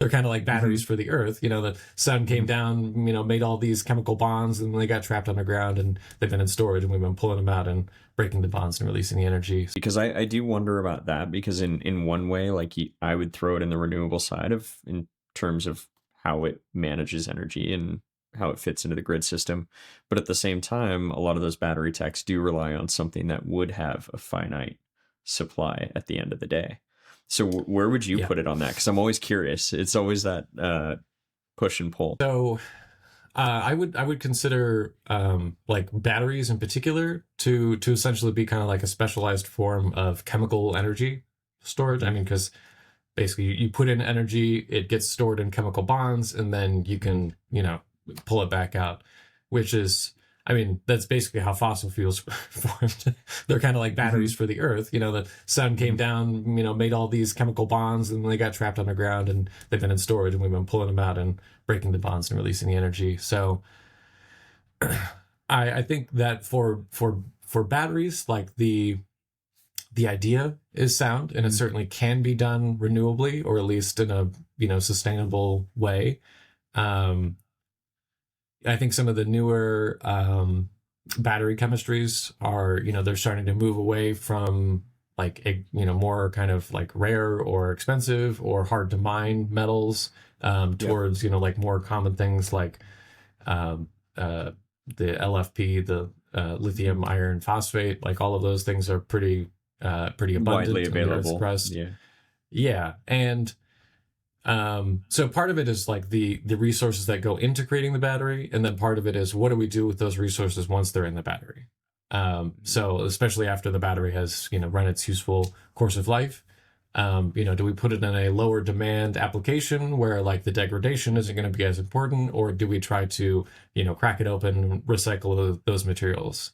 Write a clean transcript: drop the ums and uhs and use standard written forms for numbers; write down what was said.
They're kind of like Hmm. batteries for the earth. The sun came Hmm. down, made all these chemical bonds, and they got trapped underground, and they've been in storage, and we've been pulling them out and breaking the bonds and releasing the energy. Because I do wonder about that because in one way, like I would throw it in the renewable side of in terms of how it manages energy and how it fits into the grid system. But at the same time, a lot of those battery techs do rely on something that would have a finite supply at the end of the day. So where would you Yeah. put it on that? Because I'm always curious. It's always that push and pull. So I would consider like batteries in particular to essentially be kind of like a specialized form of chemical energy storage. I Mhm. mean, because basically you put in energy, it gets stored in chemical bonds, and then you can pull it back out, which is, I mean, that's basically how fossil fuels formed. They're kind of like batteries Mhm. for the earth. The sun came Mhm. down, made all these chemical bonds, and they got trapped underground, and they've been in storage, and we've been pulling them out and breaking the bonds and releasing the energy. So I think that for batteries, like the idea is sound, and it Mhm. certainly can be done renewably, or at least in a sustainable way. um I think some of the newer battery chemistries are, they're starting to move away from like more kind of like rare or expensive or hard to mine metals, Yep. towards like more common things like um uh the LFP, the lithium Mhm. iron phosphate. Like all of those things are pretty Widely abundant in the Earth's available. crust. Yeah. Yeah, and so part of it is like the resources that go into creating the battery, and then part of it is what do we do with those resources once they're in the battery. So especially after the battery has run its useful course of life, do we put it in a lower demand application where like the degradation isn't going to be as important, or do we try to crack it open and recycle those materials?